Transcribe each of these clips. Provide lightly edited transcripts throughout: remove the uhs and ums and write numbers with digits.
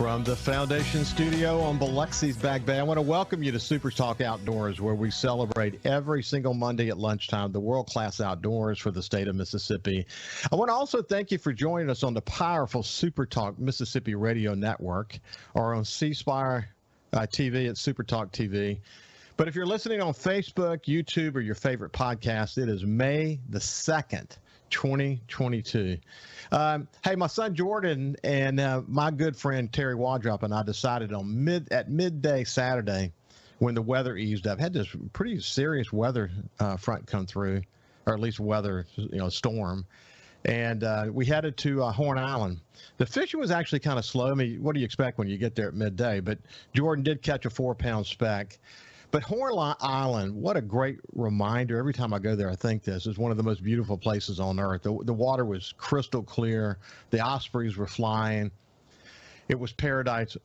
From the Foundation Studio on Biloxi's Back Bay, I want to welcome you to SuperTalk Outdoors, where we celebrate every single Monday at lunchtime the world-class outdoors for the state of Mississippi. I want to also thank you for joining us on the powerful SuperTalk Mississippi Radio Network, or on C-Spire TV at SuperTalk TV. But if you're listening on Facebook, YouTube, or your favorite podcast, it is May the 2nd. 2022. Hey, my son Jordan and my good friend Terry Wadrop and I decided at midday Saturday, when the weather eased up, had this pretty serious weather front come through, or at least weather, storm, and we headed to Horn Island. The fishing was actually kind of slow. I mean, what do you expect when you get there at midday? But Jordan did catch a 4-pound speck. But Horn Island, what a great reminder. Every time I go there, I think this is one of the most beautiful places on earth. The water was crystal clear. The ospreys were flying. It was paradise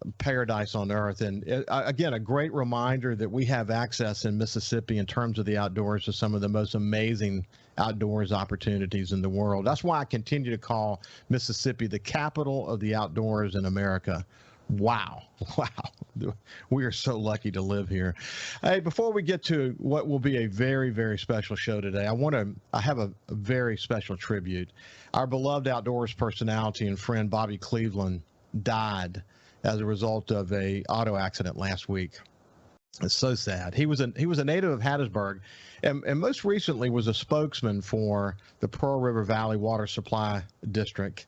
on earth. And again, a great reminder that we have access in Mississippi in terms of the outdoors to some of the most amazing outdoors opportunities in the world. That's why I continue to call Mississippi the capital of the outdoors in America. Wow. We are so lucky to live here. Hey, before we get to what will be a very, very special show today, I have a very special tribute. Our beloved outdoors personality and friend Bobby Cleveland died as a result of a auto accident last week. It's so sad. He was a native of Hattiesburg, and most recently was a spokesman for the Pearl River Valley Water Supply District.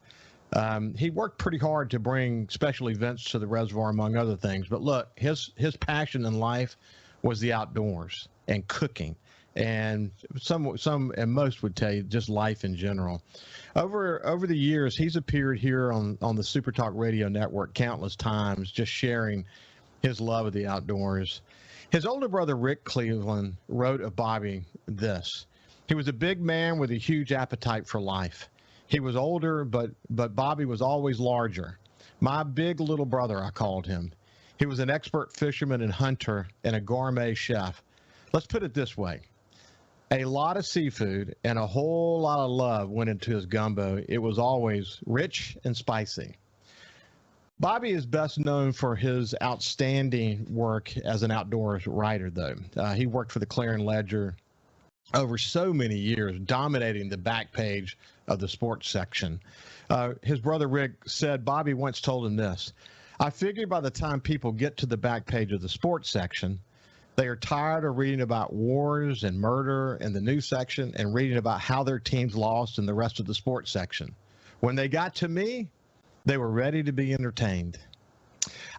He worked pretty hard to bring special events to the reservoir, among other things. But look, his passion in life was the outdoors and cooking, and some and most would tell you just life in general. Over the years, he's appeared here on the SuperTalk Radio Network countless times, just sharing his love of the outdoors. His older brother Rick Cleveland wrote of Bobby this: "He was a big man with a huge appetite for life. He was older, but Bobby was always larger. My big little brother, I called him. He was an expert fisherman and hunter and a gourmet chef. Let's put it this way. A lot of seafood and a whole lot of love went into his gumbo. It was always rich and spicy." Bobby is best known for his outstanding work as an outdoors writer, though. He worked for the Clarion Ledger over so many years, dominating the back page of the sports section. His brother Rick said Bobby once told him this: "I figure by the time people get to the back page of the sports section, they are tired of reading about wars and murder in the news section and reading about how their teams lost in the rest of the sports section. When they got to me, they were ready to be entertained."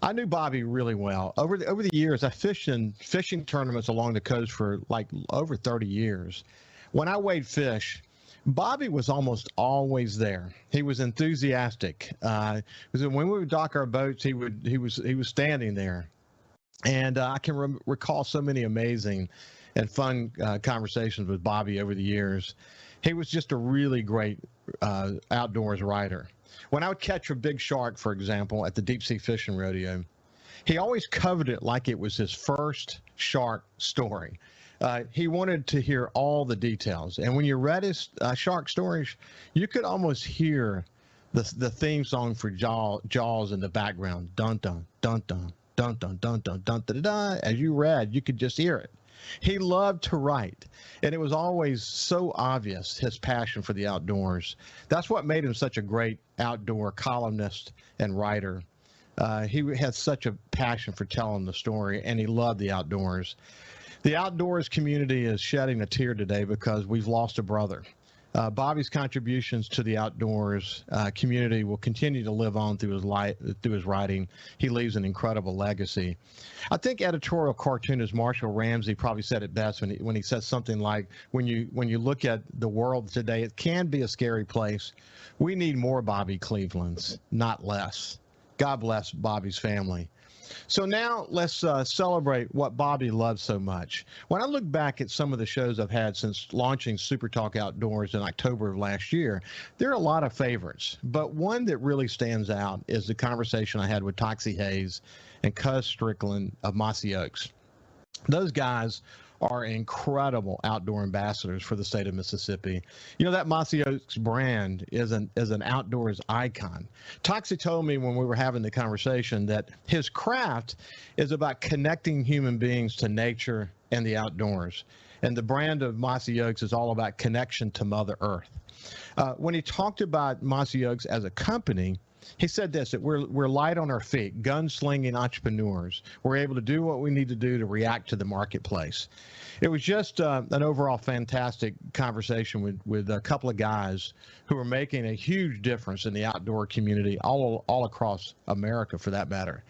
I knew Bobby really well. Over the years, I fished in fishing tournaments along the coast for like over 30 years. When I weighed fish, Bobby was almost always there. He was enthusiastic. When we would dock our boats, he was standing there. And I can recall so many amazing and fun conversations with Bobby over the years. He was just a really great outdoors writer. When I would catch a big shark, for example, at the deep sea fishing rodeo, he always covered it like it was his first shark story. He wanted to hear all the details. And when you read his shark stories, you could almost hear the theme song for Jaws in the background. Dun, dun, dun, dun, dun, dun, dun, dun, dun, dun, dun. As you read, you could just hear it. He loved to write, and it was always so obvious, his passion for the outdoors. That's what made him such a great outdoor columnist and writer. He had such a passion for telling the story, and he loved the outdoors. The outdoors community is shedding a tear today because we've lost a brother. Bobby's contributions to the outdoors community will continue to live on through his writing. He leaves an incredible legacy. I think editorial cartoonist Marshall Ramsey probably said it best when he said something like, when you look at the world today, it can be a scary place. We need more Bobby Clevelands, not less. God bless Bobby's family. So now let's celebrate what Bobby loves so much. When I look back at some of the shows I've had since launching SuperTalk Outdoors in October of last year, there are a lot of favorites, but one that really stands out is the conversation I had with Toxie Hayes and Cuz Strickland of Mossy Oaks. Those guys are incredible outdoor ambassadors for the state of Mississippi. You know, that Mossy Oaks brand is an outdoors icon. Toxie told me when we were having the conversation that his craft is about connecting human beings to nature and the outdoors. And the brand of Mossy Oaks is all about connection to Mother Earth. When he talked about Mossy Oaks as a company, he said this, that we're light on our feet, gunslinging entrepreneurs. We're able to do what we need to do to react to the marketplace. It was just an overall fantastic conversation with a couple of guys who are making a huge difference in the outdoor community all across America, for that matter.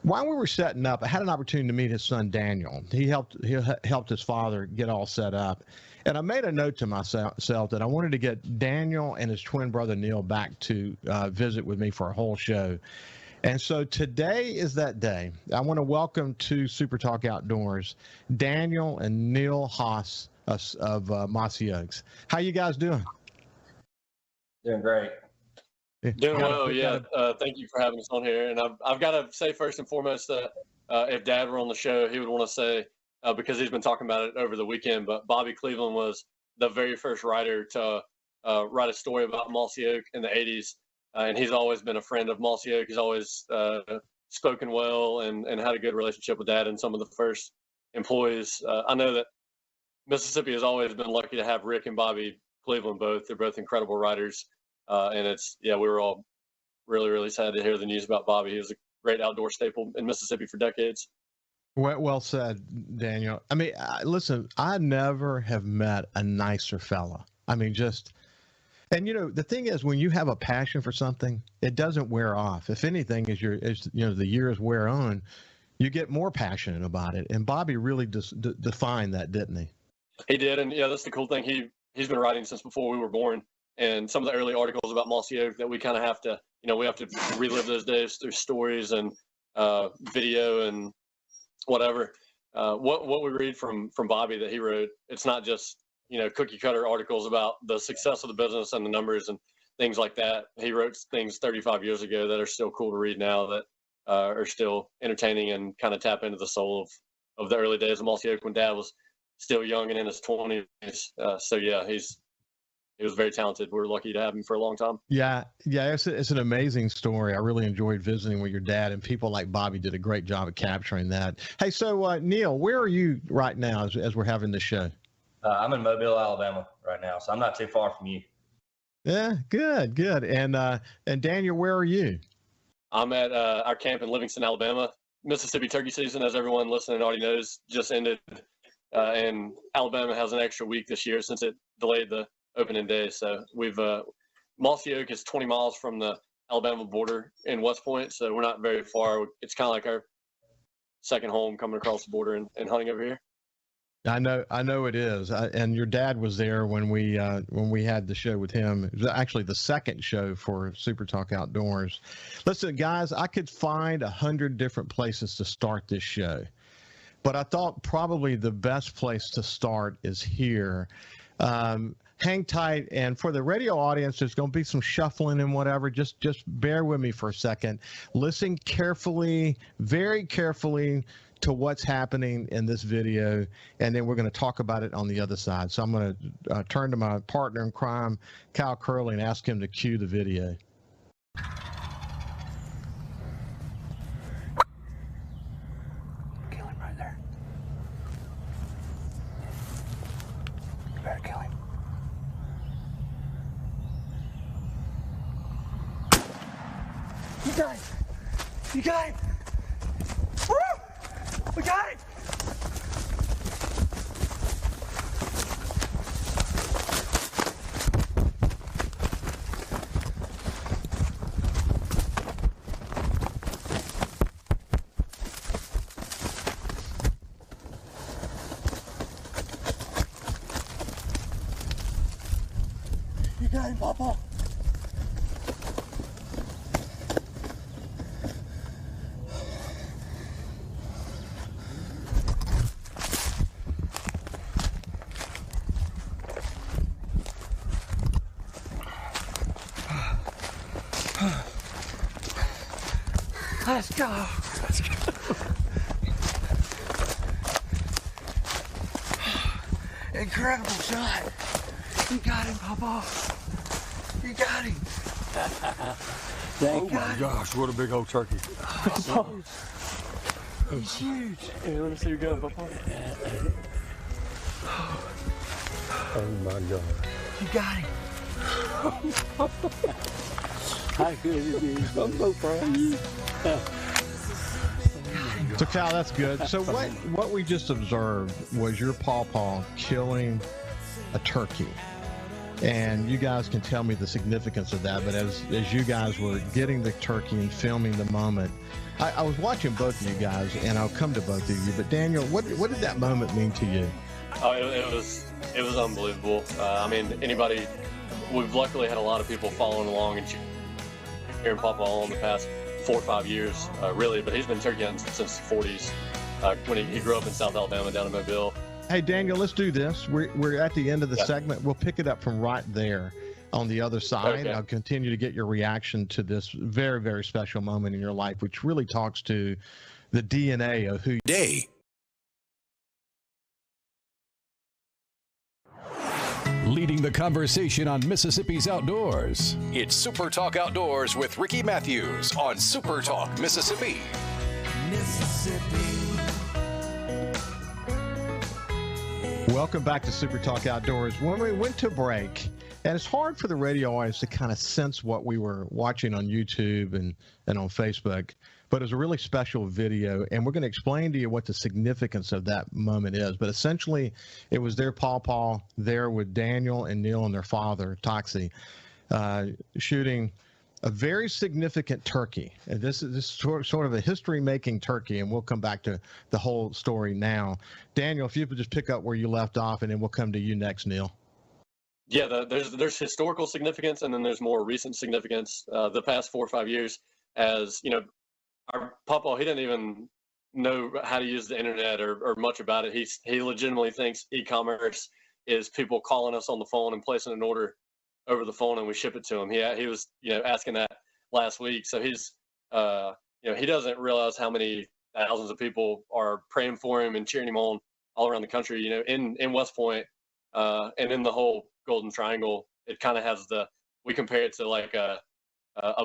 While we were setting up, I had an opportunity to meet his son, Daniel. He helped his father get all set up. And I made a note to myself that I wanted to get Daniel and his twin brother, Neal, back to visit with me for a whole show. And so today is that day. I want to welcome to SuperTalk Outdoors, Daniel and Neal Haas of Mossy Oaks. How you guys doing? Doing great. Doing well, yeah. Thank you for having us on here. And I've got to say first and foremost that if Dad were on the show, he would want to say, because he's been talking about it over the weekend, but Bobby Cleveland was the very first writer to write a story about Mossy Oak in the 80s. And he's always been a friend of Mossy Oak. He's always spoken well and had a good relationship with Dad and some of the first employees. I know that Mississippi has always been lucky to have Rick and Bobby Cleveland both. They're both incredible writers. And we were all really, really sad to hear the news about Bobby. He was a great outdoor staple in Mississippi for decades. Well said, Daniel. I mean, listen, I never have met a nicer fella. I mean, and you know, the thing is, when you have a passion for something, it doesn't wear off. If anything, as the years wear on, you get more passionate about it. And Bobby really defined that, didn't he? He did, and yeah, that's the cool thing. He's been writing since before we were born. And some of the early articles about Mossy Oak that we kind of have to, we have to relive those days through stories and video and whatever. What we read from Bobby that he wrote, it's not just, cookie cutter articles about the success of the business and the numbers and things like that. He wrote things 35 years ago that are still cool to read now, that are still entertaining and kind of tap into the soul of the early days of Mossy Oak when Dad was still young and in his 20s. So yeah, he was very talented. We're lucky to have him for a long time. Yeah, it's an amazing story. I really enjoyed visiting with your dad, and people like Bobby did a great job of capturing that. Hey, so Neal, where are you right now as we're having this show? I'm in Mobile, Alabama right now, so I'm not too far from you. Yeah, good. And Daniel, where are you? I'm at our camp in Livingston, Alabama. Mississippi turkey season, as everyone listening already knows, just ended, and Alabama has an extra week this year since it delayed the opening day. So Mossy Oak is 20 miles from the Alabama border in West Point, so we're not very far. It's kind of like our second home coming across the border and hunting over here. I know it is. And your dad was there when we had the show with him. It was actually the second show for SuperTalk Outdoors. Listen, guys, I could find 100 different places to start this show, but I thought probably the best place to start is here. Hang tight, and for the radio audience, there's going to be some shuffling and whatever. Just bear with me for a second. Listen carefully, very carefully, to what's happening in this video, and then we're going to talk about it on the other side. So I'm going to turn to my partner in crime, Kyle Curley, and ask him to cue the video. Kill him right there. You better kill him. You got it! You got it! Woo! We got it! You got it, Papa! Let's go. Let's go. incredible shot. You got him, Papa. You got him. Oh my gosh, what a big old turkey. He's huge. Hey, let me see your gun, Papa. Oh my God. You got him. How good it is. I'm so proud of you. So Cal, that's good. So what we just observed was your pawpaw killing a turkey. And you guys can tell me the significance of that, but as you guys were getting the turkey and filming the moment, I was watching both of you guys, and I'll come to both of you. But Daniel, what did that moment mean to you? Oh, it was unbelievable. I mean, we've luckily had a lot of people following along and cheering Papa on in the past 4 or 5 years, really. But he's been turkey hunting since the 40s, when he grew up in South Alabama down in Mobile. Hey, Daniel, let's do this. We're at the end of the segment. We'll pick it up from right there on the other side. Okay. I'll continue to get your reaction to this very, very special moment in your life, which really talks to the DNA of who Day. Leading the conversation on Mississippi's outdoors. It's Super Talk Outdoors with Ricky Matthews on Super Talk Mississippi. Welcome back to Super Talk Outdoors. When we went to break, and it's hard for the radio audience to kind of sense what we were watching on YouTube and on Facebook, but it was a really special video, and we're going to explain to you what the significance of that moment is. But essentially, it was their pawpaw there with Daniel and Neal and their father, Toxie, shooting a very significant turkey. And this is sort of a history-making turkey, and we'll come back to the whole story now. Daniel, if you could just pick up where you left off, and then we'll come to you next, Neal. Yeah, there's historical significance, and then there's more recent significance. The past 4 or 5 years, as you know, our Papa, he didn't even know how to use the internet or much about it. He legitimately thinks e-commerce is people calling us on the phone and placing an order over the phone and we ship it to him. He was asking that last week. So he's he doesn't realize how many thousands of people are praying for him and cheering him on all around the country. In West Point and in the whole Golden Triangle, it kind of has we compare it to like a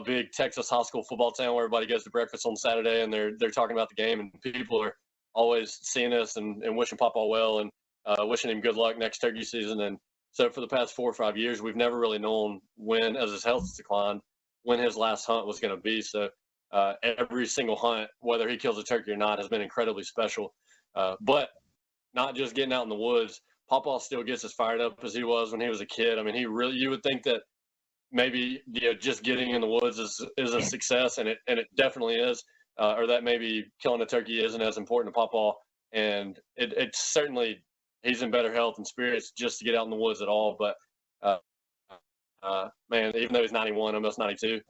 big Texas high school football town where everybody goes to breakfast on Saturday and they're talking about the game, and people are always seeing us and wishing Papa well and wishing him good luck next turkey season. And so for the past 4 or 5 years, we've never really known when, as his health has declined, when his last hunt was going to be. So every single hunt, whether he kills a turkey or not, has been incredibly special. But not just getting out in the woods, Papa still gets as fired up as he was when he was a kid. I mean, you would think that maybe just getting in the woods is a success, and it definitely is, or that maybe killing a turkey isn't as important to Papa. And it's certainly, he's in better health and spirits just to get out in the woods at all. But man, even though he's 91, almost 92,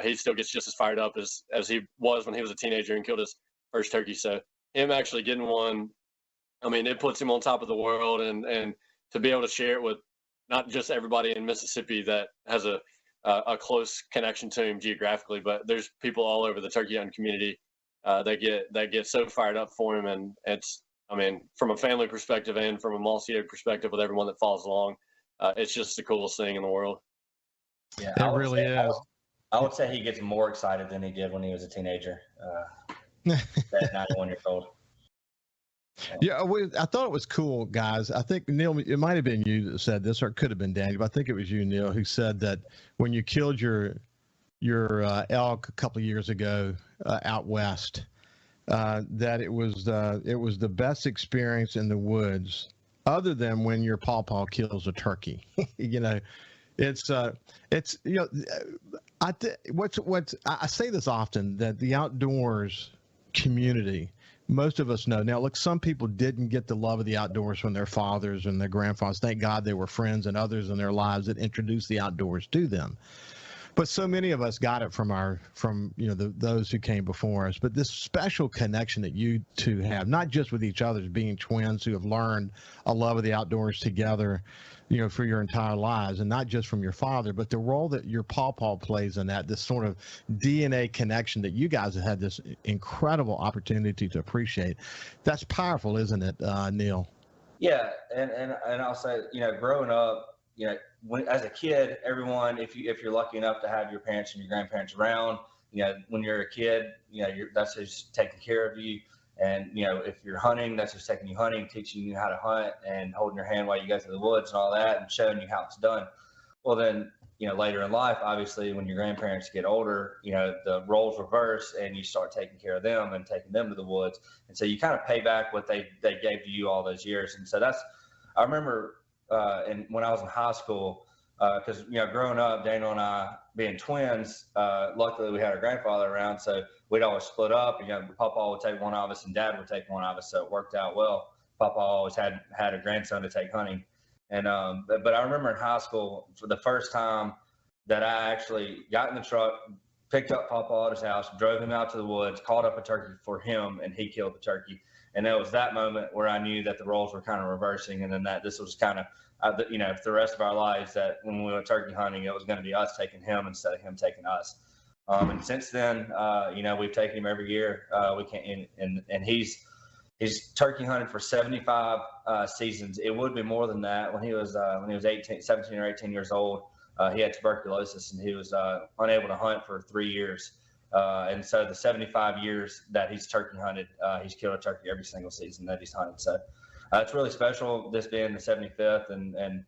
he still gets just as fired up as he was when he was a teenager and killed his first turkey. So him actually getting one, I mean, it puts him on top of the world, and to be able to share it with not just everybody in Mississippi that has a close connection to him geographically, but there's people all over the turkey hunting community that get so fired up for him. And it's, I mean, from a family perspective and from a Mossy perspective with everyone that follows along, it's just the coolest thing in the world. Yeah, It really is. I would say he gets more excited than he did when he was a teenager. At 91 years old. Yeah, I thought it was cool, guys. I think, Neal, it might have been you that said this, or it could have been Daniel, but I think it was you, Neal, who said that when you killed your elk a couple of years ago out west, that it was the best experience in the woods, other than when your pawpaw kills a turkey. It's I say this often, that the outdoors community, most of us know. Now, look, some people didn't get the love of the outdoors from their fathers and their grandfathers. Thank God they were friends and others in their lives that introduced the outdoors to them. But so many of us got it from those who came before us. But this special connection that you two have, not just with each other, being twins who have learned a love of the outdoors together, for your entire lives, and not just from your father, but the role that your pawpaw plays in that, this sort of DNA connection that you guys have had this incredible opportunity to appreciate. That's powerful, isn't it, Neal? Yeah, and I'll say, growing up, as a kid, everyone, if you're lucky enough to have your parents and your grandparents around, when you're a kid, that's who's taking care of you. And if you're hunting, that's who's taking you hunting, teaching you how to hunt, and holding your hand while you go through the woods and all that, and showing you how it's done. Well, then, later in life, obviously, when your grandparents get older, the roles reverse, and you start taking care of them and taking them to the woods. And so you kind of pay back what they gave to you all those years. And so I remember when I was in high school, because, growing up, Daniel and I being twins, luckily we had our grandfather around, so we'd always split up. Papa would take one of us and Dad would take one of us, so it worked out well. Papa always had a grandson to take hunting. And but I remember in high school, for the first time that I actually got in the truck, picked up Papa at his house, drove him out to the woods, caught up a turkey for him, and he killed the turkey. And it was that moment where I knew that the roles were kind of reversing, and then that this was kind of, the rest of our lives, that when we went turkey hunting, it was going to be us taking him instead of him taking us. And since then, we've taken him every year. We can't, and he's turkey hunted for 75 seasons. It would be more than that. When he was 17 or 18 years old, he had tuberculosis, and he was unable to hunt for 3 years. And so the 75 years that he's turkey hunted, he's killed a turkey every single season that he's hunted. So it's really special, this being the 75th, and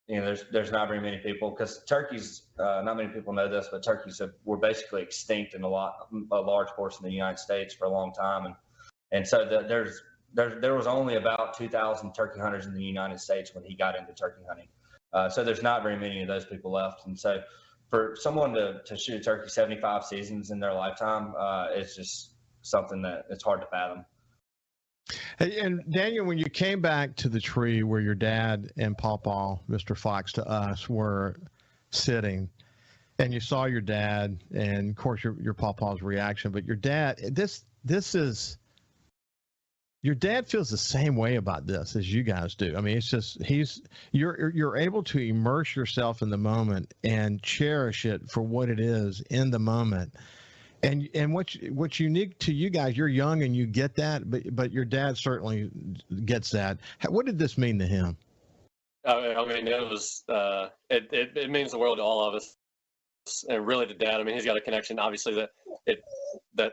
there's not very many people, because turkeys, not many people know this, but turkeys were basically extinct in a large portion of the United States for a long time, and so there was only about 2,000 turkey hunters in the United States when he got into turkey hunting. So there's not very many of those people left, and so for someone to shoot a turkey 75 seasons in their lifetime, it's just something that it's hard to fathom. Hey, and Daniel, when you came back to the tree where your dad and Papa, Mr. Fox to us, were sitting, and you saw your dad, and of course your Papa's reaction, but your dad, your dad feels the same way about this as you guys do. I mean, it's just you're able to immerse yourself in the moment and cherish it for what it is in the moment. And what's unique to you guys, you're young and you get that, but your dad certainly gets that. What did this mean to him? I mean, it was it means the world to all of us, and really to Dad. I mean, he's got a connection, obviously, that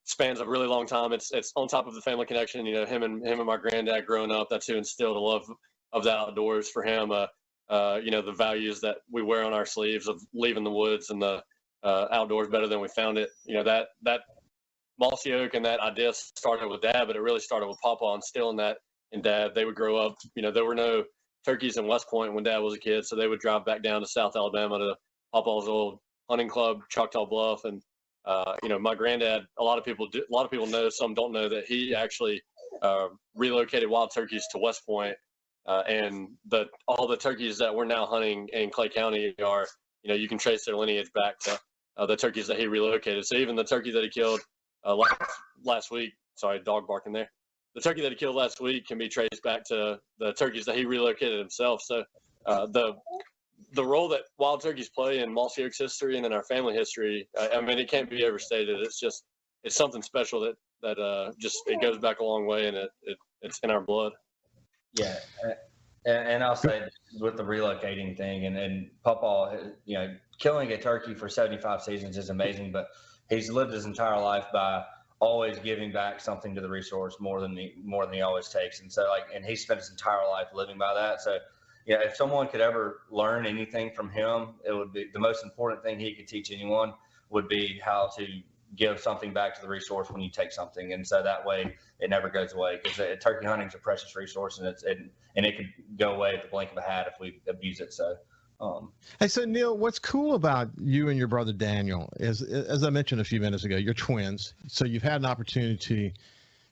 spans a really long time. It's on top of the family connection. Him and my granddad growing up, that's who instilled a love of the outdoors for him. The values that we wear on our sleeves of leaving the woods and the outdoors better than we found it. That Mossy Oak and that idea started with Dad, but it really started with Papa instilling that in Dad. They would grow up, there were no turkeys in West Point when Dad was a kid, so they would drive back down to South Alabama to Papa's old hunting club, Choctaw Bluff, and my granddad. A lot of people know, some don't know, that he actually relocated wild turkeys to West Point, and all the turkeys that we're now hunting in Clay County are, you can trace their lineage back to the turkeys that he relocated. So even the turkey that he killed last week, sorry, dog barking there. The turkey that he killed last week can be traced back to the turkeys that he relocated himself. So the role that wild turkeys play in Mossy Oak's history and in our family history, I mean, it can't be overstated. It's something special that it goes back a long way, and it's in our blood. Yeah. And I'll say with the relocating thing, and Papa, killing a turkey for 75 seasons is amazing, but he's lived his entire life by always giving back something to the resource more than he always takes. And so and he spent his entire life living by that. So, if someone could ever learn anything from him, it would be the most important thing he could teach anyone would be how to give something back to the resource when you take something. And so that way it never goes away, because turkey hunting is a precious resource, and it could go away at the blink of a hat if we abuse it. So, Hey, so Neal, what's cool about you and your brother Daniel is, as I mentioned a few minutes ago, you're twins. So you've had an opportunity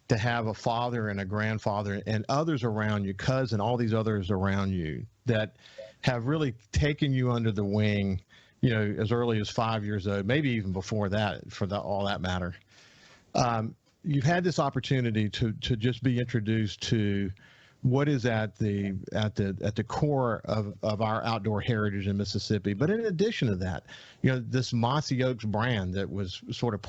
to have a father and a grandfather and others around you, cousin, all these others around you that have really taken you under the wing, as early as 5 years old, maybe even before that, all that matter. You've had this opportunity to just be introduced to what is at the core of our outdoor heritage in Mississippi. But in addition to that, this Mossy Oaks brand that was sort of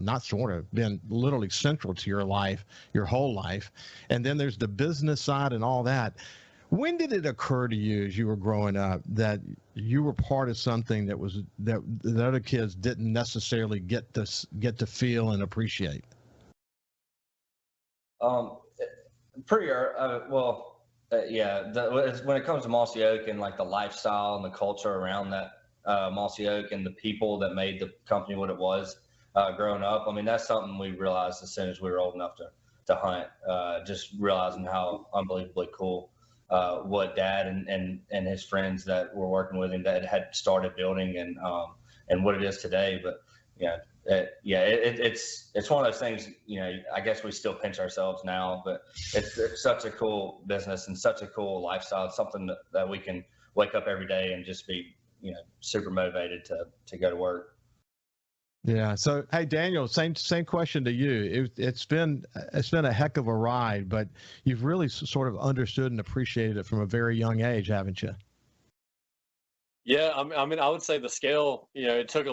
not sort of, been literally central to your life, your whole life. And then there's the business side and all that. When did it occur to you as you were growing up that you were part of something that the other kids didn't necessarily get to feel and appreciate? Pretty when it comes to Mossy Oak and like the lifestyle and the culture around that Mossy Oak and the people that made the company what it was growing up, I mean, that's something we realized as soon as we were old enough to hunt. Just realizing how unbelievably cool what Dad and his friends that were working with him that had started building and what it is today. But it's one of those things, I guess we still pinch ourselves now, but it's such a cool business and such a cool lifestyle. It's something that we can wake up every day and just be, super motivated to go to work. Yeah. So, hey, Daniel, same question to you. It's been a heck of a ride, but you've really sort of understood and appreciated it from a very young age, haven't you? Yeah. I mean, I would say the scale, it took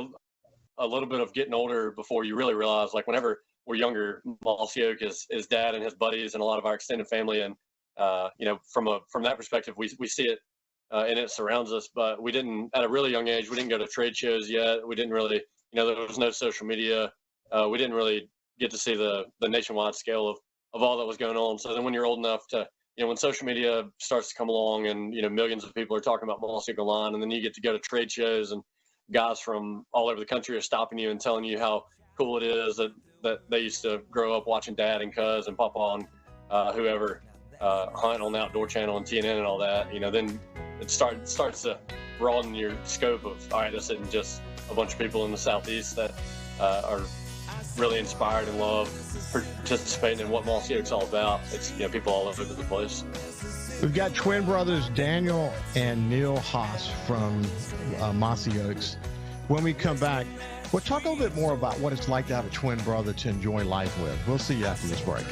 a little bit of getting older before you really realize, like, whenever we're younger, Mossy Oak is Dad and his buddies and a lot of our extended family. And, from that perspective, we see it and it surrounds us, but we didn't, at a really young age, we didn't go to trade shows yet. We didn't really, there was no social media. We didn't really get to see the nationwide scale of all that was going on. So then when you're old enough to, when social media starts to come along and, millions of people are talking about Mossy Oak Line, and then you get to go to trade shows and guys from all over the country are stopping you and telling you how cool it is that they used to grow up watching Dad and Cuz and Papa and whoever hunt on the Outdoor Channel and TNN and all that, then it starts to broaden your scope of, all right, this isn't just a bunch of people in the Southeast that are really inspired and love participating in what Mossy Oak's all about. It's people all over the place. We've got twin brothers Daniel and Neal Haas from Mossy Oaks. When we come back, we'll talk a little bit more about what it's like to have a twin brother to enjoy life with. We'll see you after this break.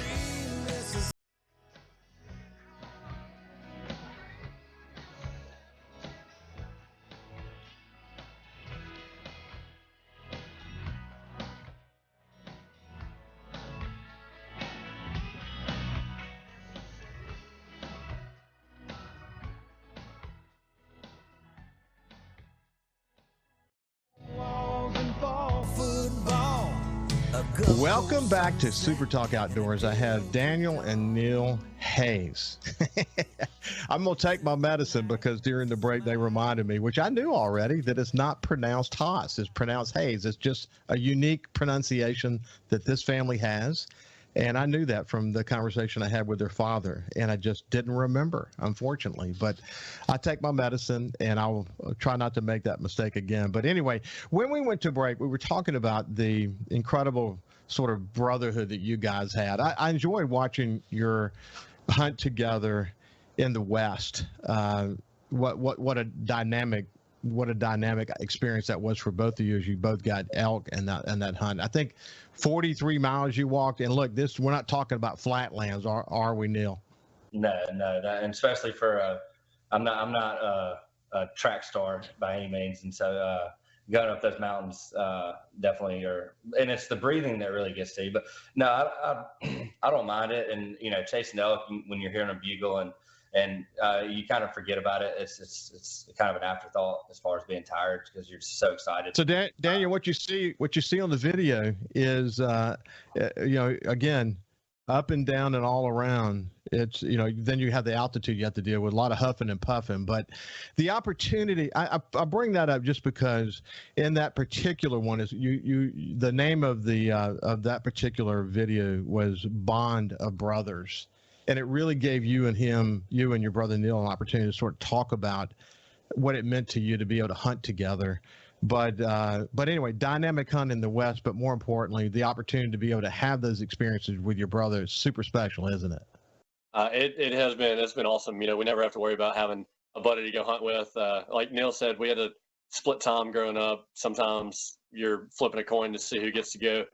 Welcome back to Super Talk Outdoors. I have Daniel and Neal Hayes. I'm going to take my medicine because during the break they reminded me, which I knew already, that it's not pronounced Haas. It's pronounced Hayes. It's just a unique pronunciation that this family has. And I knew that from the conversation I had with their father, and I just didn't remember, unfortunately. But I take my medicine, and I'll try not to make that mistake again. But anyway, when we went to break, we were talking about the incredible sort of brotherhood that you guys had. I enjoyed watching your hunt together in the West. What a dynamic experience that was for both of you, as you both got elk and that hunt. I think 43 miles you walked, and look, we're not talking about flatlands, are we, Neal? No, and especially for I'm not a track star by any means, and so going up those mountains definitely and it's the breathing that really gets to you. But no, I don't mind it, and chasing elk when you're hearing a bugle and you kind of forget about it. It's kind of an afterthought as far as being tired because you're just so excited. So Daniel, what you see on the video is, again, up and down and all around. It's, then you have the altitude you have to deal with, a lot of huffing and puffing. But the opportunity, I bring that up just because in that particular one is the name of that particular video was Bond of Brothers. And it really gave you and your brother Neal, an opportunity to sort of talk about what it meant to you to be able to hunt together. But anyway, dynamic hunt in the West, but more importantly, the opportunity to be able to have those experiences with your brother is super special, isn't it? It has been. It's been awesome. We never have to worry about having a buddy to go hunt with. Like Neal said, we had to split time growing up. Sometimes you're flipping a coin to see who gets to go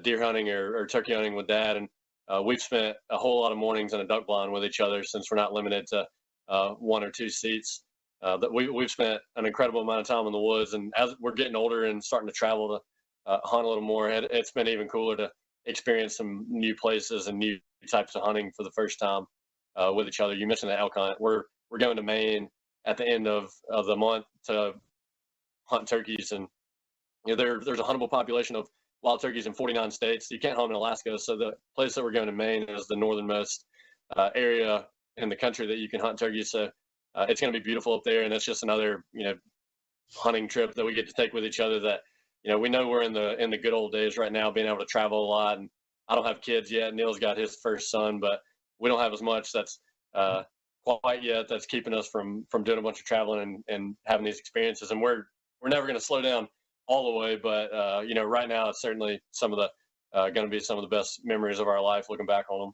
deer hunting or turkey hunting with Dad. And we've spent a whole lot of mornings in a duck blind with each other since we're not limited to 1 or 2 seats. That we've spent an incredible amount of time in the woods, and as we're getting older and starting to travel to hunt a little more, it's been even cooler to experience some new places and new types of hunting for the first time with each other. You mentioned the elk hunt. We're going to Maine at the end of the month to hunt turkeys, and there's a huntable population of wild turkeys in 49 states. You can't hunt in Alaska, so the place that we're going to Maine is the northernmost area in the country that you can hunt turkeys. So it's going to be beautiful up there, and it's just another hunting trip that we get to take with each other. That we know we're in the good old days right now, being able to travel a lot. And I don't have kids yet. Neal's got his first son, but we don't have as much that's quite yet that's keeping us from doing a bunch of traveling and having these experiences. And we're never going to slow down all the way, but right now it's certainly some of the going to be some of the best memories of our life looking back on them.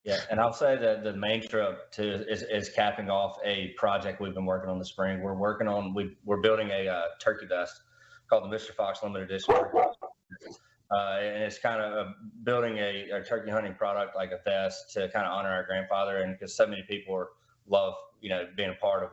Yeah, and I'll say that the main trip too is capping off a project we've been working on this spring. We're building a turkey vest called the Mr. Fox Limited Edition. And it's kind of building a turkey hunting product, like a vest, to kind of honor our grandfather, and because so many people love being a part of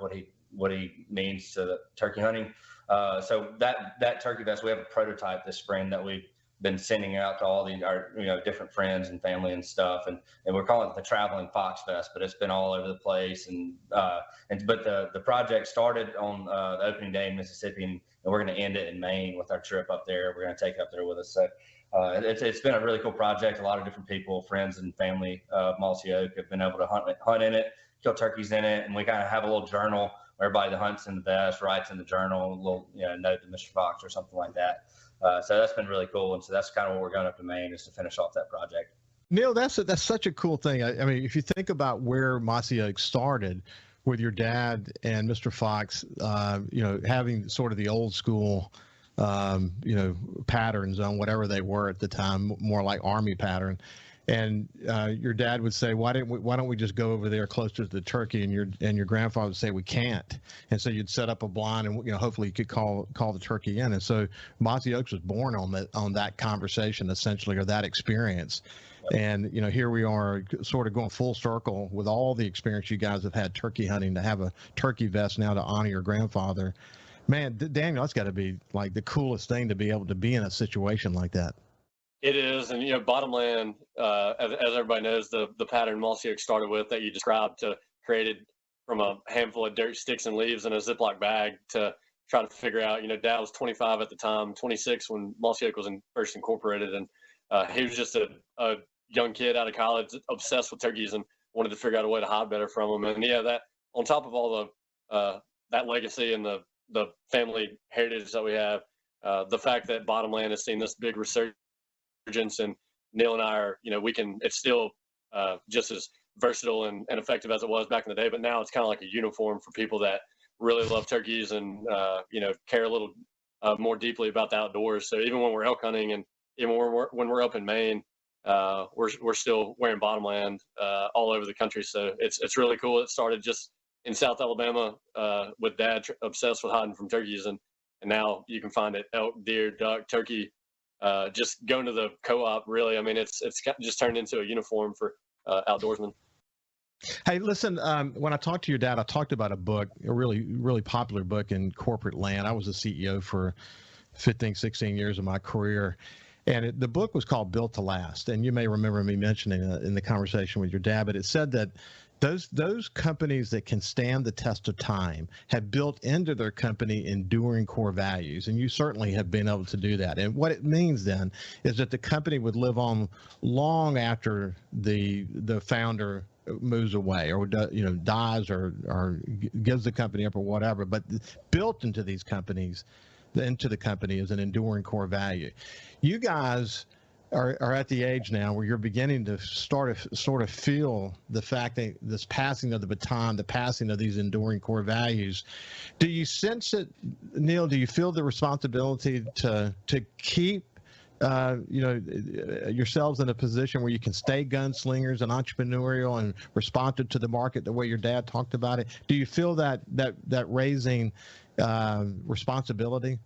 what he means to the turkey hunting. So that turkey vest, we have a prototype this spring that we've been sending out to all our different friends and family and stuff, and we're calling it the traveling fox vest, but it's been all over the place. But the project started on the opening day in Mississippi, and we're going to end it in Maine with our trip up there. We're going to take it up there with us. So it's been a really cool project. A lot of different people, friends and family of Mossy Oak, have been able to hunt in it, kill turkeys in it, and we kind of have a little journal where everybody that hunts in the vest writes in the journal a little note to Mr. Fox or something like that. So that's been really cool, and so that's kind of what we're going up to Maine, is to finish off that project. Neal, that's such a cool thing. I mean, if you think about where Mossy Oak started with your dad and Mr. Fox, having sort of the old school, patterns on whatever they were at the time, more like Army pattern. And your dad would say, why don't we just go over there closer to the turkey? And your grandfather would say, we can't. And so you'd set up a blind, and hopefully you could call the turkey in. And so Mossy Oaks was born on that conversation, essentially, or that experience. And here we are, sort of going full circle with all the experience you guys have had turkey hunting, to have a turkey vest now to honor your grandfather. Man, Daniel, that's got to be like the coolest thing, to be able to be in a situation like that. It is, and bottomland, as everybody knows, the pattern Mossy Oak started with that you described, created from a handful of dirt, sticks, and leaves in a Ziploc bag to try to figure out. Dad was 25 at the time, 26 when Mossy Oak was first incorporated, and he was just a young kid out of college, obsessed with turkeys, and wanted to figure out a way to hide better from them. And that on top of all the that legacy and the family heritage that we have, the fact that bottomland has seen this big resurgence. And Neal and I are, it's still just as versatile and effective as it was back in the day, but now it's kind of like a uniform for people that really love turkeys and, care a little more deeply about the outdoors. So even when we're elk hunting, and even when we're up in Maine, we're still wearing bottomland all over the country. So it's really cool. It started just in South Alabama with Dad obsessed with hiding from turkeys, and now you can find it elk, deer, duck, turkey. Just going to the co-op, really. I mean, it's just turned into a uniform for outdoorsmen. Hey, listen, when I talked to your dad, I talked about a book, a really, really popular book in corporate land. I was a CEO for 15, 16 years of my career. And the book was called Built to Last. And you may remember me mentioning it in the conversation with your dad, but it said that those companies that can stand the test of time have built into their company enduring core values, and you certainly have been able to do that. And what it means then is that the company would live on long after the founder moves away, or dies, or gives the company up, or whatever. But built into these companies, into the company, is an enduring core value. You guys are at the age now where you're beginning to sort of feel the fact that this passing of the baton, the passing of these enduring core values. Do you sense it, Neal? Do you feel the responsibility to keep yourselves in a position where you can stay gunslingers and entrepreneurial and responsive to the market the way your dad talked about it? Do you feel that raising responsibility?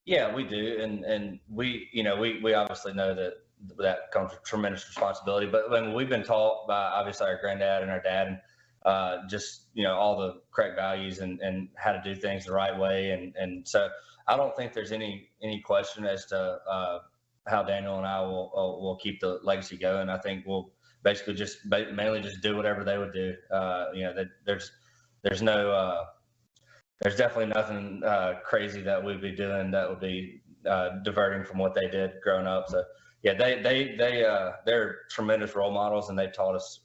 Yeah, we do, and we obviously know that that comes with tremendous responsibility. But when we've been taught by obviously our granddad and our dad, and just, all the correct values and how to do things the right way. And so I don't think there's any question as to how Daniel and I will keep the legacy going. I think we'll basically mainly just do whatever they would do. That there's definitely nothing crazy that we'd be doing that would be diverting from what they did growing up. So yeah, they're tremendous role models, and they've taught us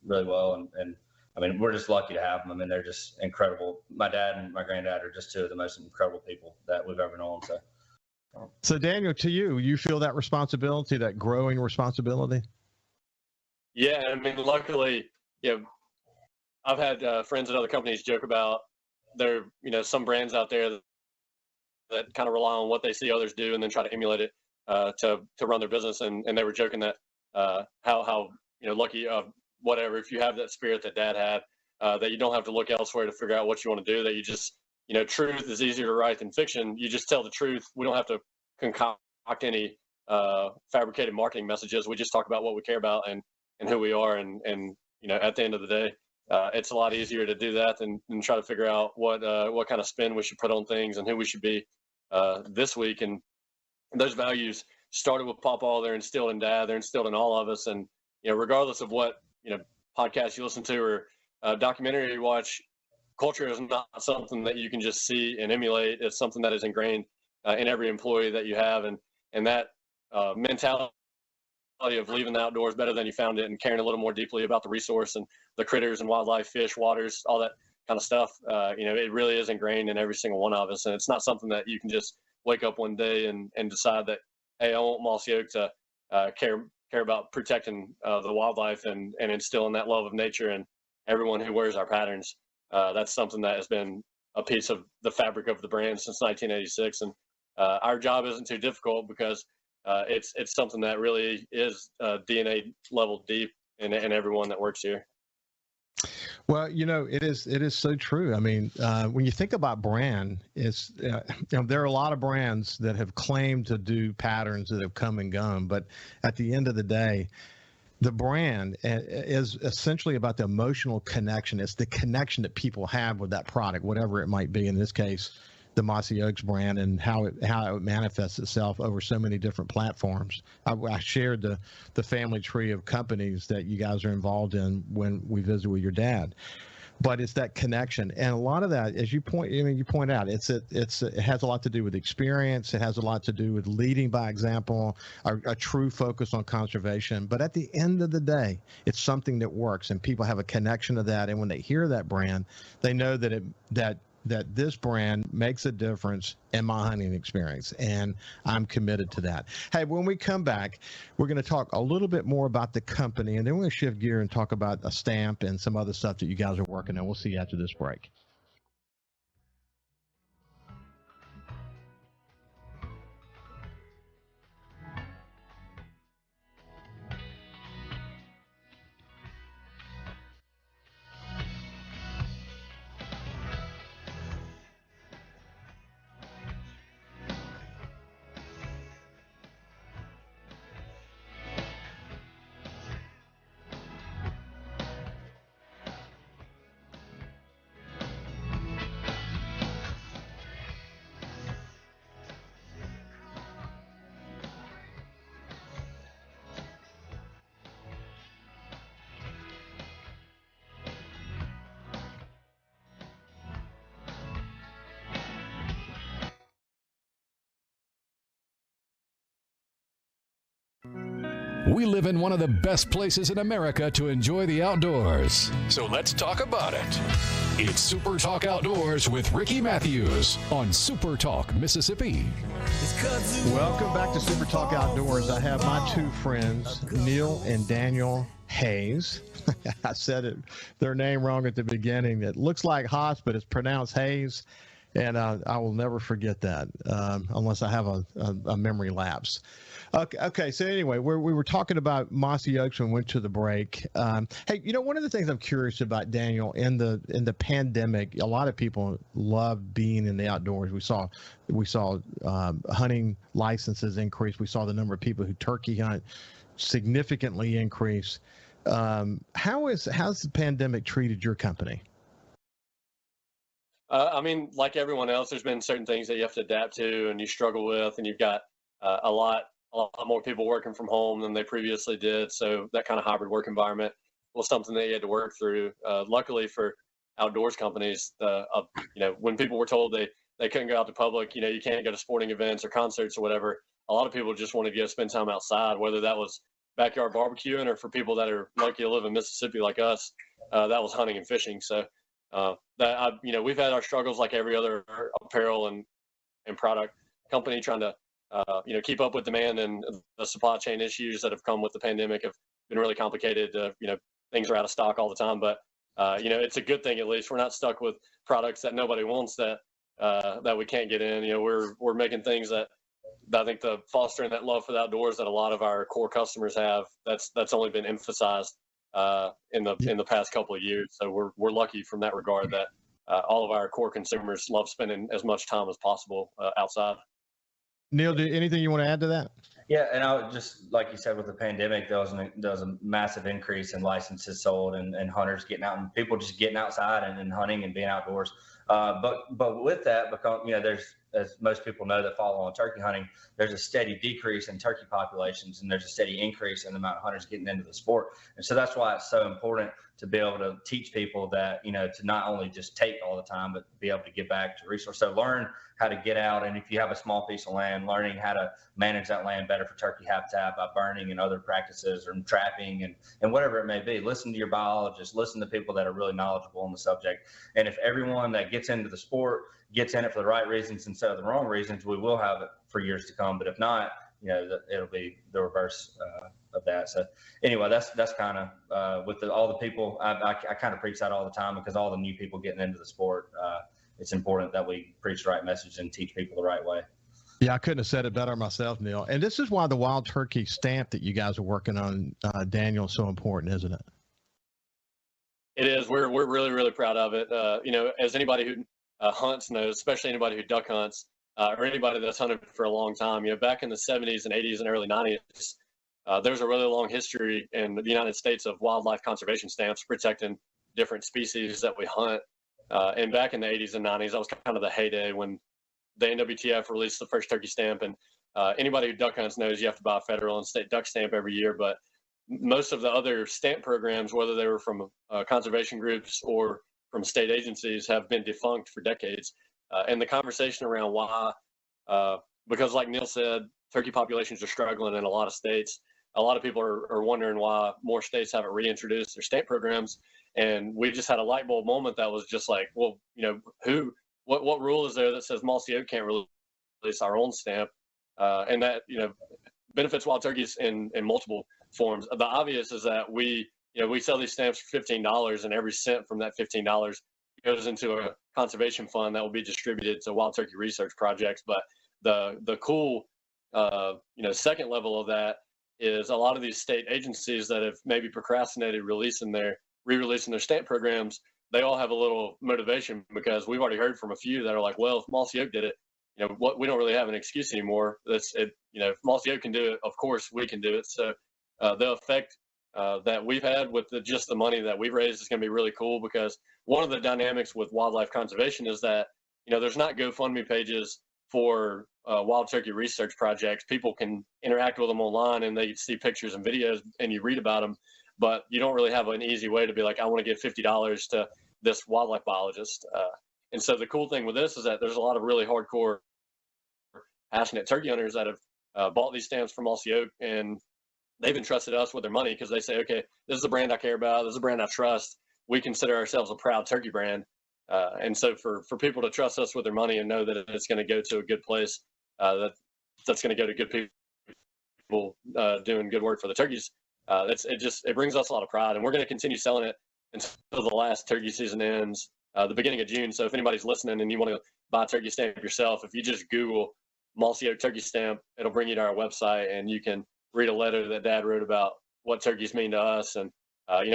really well. And I mean, we're just lucky to have them. I mean, they're just incredible. My dad and my granddad are just two of the most incredible people that we've ever known. So Daniel, to you feel that responsibility, that growing responsibility? Yeah, I mean, luckily, I've had friends at other companies joke about there, some brands out there that kind of rely on what they see others do and then try to emulate it to run their business. And they were joking that how lucky whatever, if you have that spirit that Dad had, that you don't have to look elsewhere to figure out what you want to do, that you just, truth is easier to write than fiction. You just tell the truth. We don't have to concoct any fabricated marketing messages. We just talk about what we care about and who we are. And at the end of the day, it's a lot easier to do that than try to figure out what kind of spin we should put on things and who we should be this week. And those values started with Papa. They're instilled in Dad. They're instilled in all of us. And regardless of what podcast you listen to or documentary you watch, culture is not something that you can just see and emulate. It's something that is ingrained in every employee that you have, and that mentality of leaving the outdoors better than you found it and caring a little more deeply about the resource and the critters and wildlife, fish, waters, all that kind of stuff. It really is ingrained in every single one of us, and it's not something that you can just wake up one day and decide that, hey, I want Mossy Oak to care about protecting the wildlife and instilling that love of nature and everyone who wears our patterns. That's something that has been a piece of the fabric of the brand since 1986. And our job isn't too difficult because it's something that really is DNA level deep in everyone that works here. Well, it is so true. I mean, when you think about brand, it's there are a lot of brands that have claimed to do patterns that have come and gone, but at the end of the day, the brand is essentially about the emotional connection. It's the connection that people have with that product, whatever it might be. In this case, the Mossy Oaks brand, and how it manifests itself over so many different platforms. I shared the family tree of companies that you guys are involved in when we visit with your dad. But it's that connection, and a lot of that, as you point out, it has a lot to do with experience. It has a lot to do with leading by example, a true focus on conservation. But at the end of the day, it's something that works, and people have a connection to that. And when they hear that brand, they know that this brand makes a difference in my hunting experience, and I'm committed to that. Hey, when we come back, we're going to talk a little bit more about the company, and then we're going to shift gear and talk about a stamp and some other stuff that you guys are working on. We'll see you after this break. We live in one of the best places in America to enjoy the outdoors. So let's talk about it. It's Super Talk Outdoors with Ricky Matthews on Super Talk, Mississippi. Welcome back to Super Talk Outdoors. I have my two friends, Neal and Daniel Hayes. I said their name wrong at the beginning. It looks like Haas, but it's pronounced Hayes. And I will never forget that unless I have a memory lapse. Okay. So anyway, we were talking about Mossy Oaks when we went to the break. Hey, one of the things I'm curious about, Daniel, in the pandemic, a lot of people love being in the outdoors. We saw hunting licenses increase. We saw the number of people who turkey hunt significantly increase. How's the pandemic treated your company? I mean, like everyone else, there's been certain things that you have to adapt to and you struggle with, and you've got a lot more people working from home than they previously did. So that kind of hybrid work environment was something that you had to work through. Luckily for outdoors companies, when people were told they couldn't go out to public, you can't go to sporting events or concerts or whatever, a lot of people just wanted to go spend time outside, whether that was backyard barbecuing or for people that are lucky to live in Mississippi like us, that was hunting and fishing. So we've had our struggles like every other apparel and product company trying to keep up with demand, and the supply chain issues that have come with the pandemic have been really complicated. Things are out of stock all the time, but it's a good thing. At least we're not stuck with products that nobody wants that we can't get in. We're making things that I think the fostering that love for the outdoors that a lot of our core customers have. That's only been emphasized in the past couple of years. So we're lucky from that regard that all of our core consumers love spending as much time as possible outside. Neal, anything you want to add to that? Yeah, and I would just, like you said, with the pandemic, there was a massive increase in licenses sold and hunters getting out and people just getting outside and hunting and being outdoors. But with that, because there's, as most people know that follow on turkey hunting, there's a steady decrease in turkey populations and there's a steady increase in the amount of hunters getting into the sport. And so that's why it's so important to be able to teach people that, to not only just take all the time, but be able to give back to resource. So learn how to get out. And if you have a small piece of land, learning how to manage that land better for turkey habitat by burning and other practices or trapping and whatever it may be. Listen to your biologists, listen to people that are really knowledgeable on the subject. And if everyone that gets into the sport gets in it for the right reasons instead of the wrong reasons, we will have it for years to come. But if not, it'll be the reverse of that. So anyway, that's kind of with all the people. I kind of preach that all the time because all the new people getting into the sport, it's important that we preach the right message and teach people the right way. Yeah, I couldn't have said it better myself, Neal. And this is why the wild turkey stamp that you guys are working on, Daniel, is so important, isn't it? It is. We're really, really proud of it. As anybody who hunts knows, especially anybody who duck hunts or anybody that's hunted for a long time, back in the 70s and 80s and early 90s, there's a really long history in the United States of wildlife conservation stamps protecting different species that we hunt. And back in the 80s and 90s, that was kind of the heyday when the NWTF released the first turkey stamp. And anybody who duck hunts knows you have to buy a federal and state duck stamp every year. But most of the other stamp programs, whether they were from conservation groups or from state agencies, have been defunct for decades. And the conversation around why, because like Neal said, turkey populations are struggling in a lot of states. A lot of people are wondering why more states haven't reintroduced their stamp programs. And we just had a light bulb moment that was just like, well, what rule is there that says Mossy Oak can't release our own stamp? And that, benefits wild turkeys in multiple forms. The obvious is that we sell these stamps for $15, and every cent from that $15 goes into a conservation fund that will be distributed to wild turkey research projects. But the cool, second level of that is a lot of these state agencies that have maybe procrastinated re-releasing their stamp programs. They all have a little motivation because we've already heard from a few that are like, well, if Mossy Oak did it, we don't really have an excuse anymore. If Mossy Oak can do it, of course we can do it. So the effect that we've had with just the money that we've raised is going to be really cool, because one of the dynamics with wildlife conservation is that, there's not GoFundMe pages for wild turkey research projects. People can interact with them online and they see pictures and videos and you read about them, but you don't really have an easy way to be like, I want to give $50 to this wildlife biologist. And so the cool thing with this is that there's a lot of really hardcore, passionate turkey hunters that have bought these stamps from Mossy Oak, and they've entrusted us with their money because they say, okay, this is a brand I care about. This is a brand I trust. We consider ourselves a proud turkey brand. And so for people to trust us with their money and know that it's going to go to a good place, that's going to go to good people doing good work for the turkeys, it brings us a lot of pride, and we're going to continue selling it until the last turkey season ends. the beginning of June. So if anybody's listening and you want to buy a turkey stamp yourself, if you just Google Mossy Oak turkey stamp, it'll bring you to our website, and you can read a letter that Dad wrote about what turkeys mean to us. And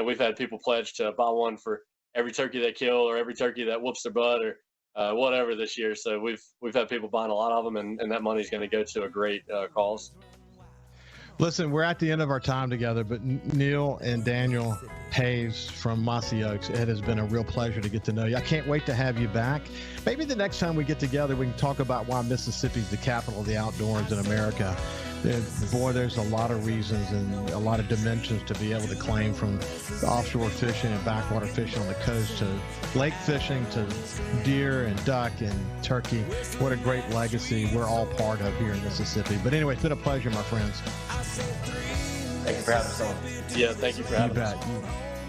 we've had people pledge to buy one for every turkey they kill or every turkey that whoops their butt or whatever this year. So we've had people buying a lot of them, and that money's going to go to a great cause. Listen, we're at the end of our time together, but Neal and Daniel Hayes from Mossy Oaks, it has been a real pleasure to get to know you. I can't wait to have you back. Maybe the next time we get together, we can talk about why Mississippi is the capital of the outdoors in America. Boy, there's a lot of reasons and a lot of dimensions to be able to claim, from offshore fishing and backwater fishing on the coast to lake fishing to deer and duck and turkey. What a great legacy we're all part of here in Mississippi. But anyway, it's been a pleasure, my friends. Thank you for having us on. Yeah, thank you for having us.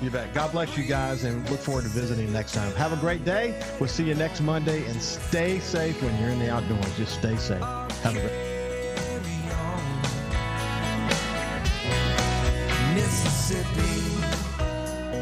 You bet. God bless you guys, and look forward to visiting next time. Have a great day. We'll see you next Monday, and stay safe when you're in the outdoors. Just stay safe. Have a great day.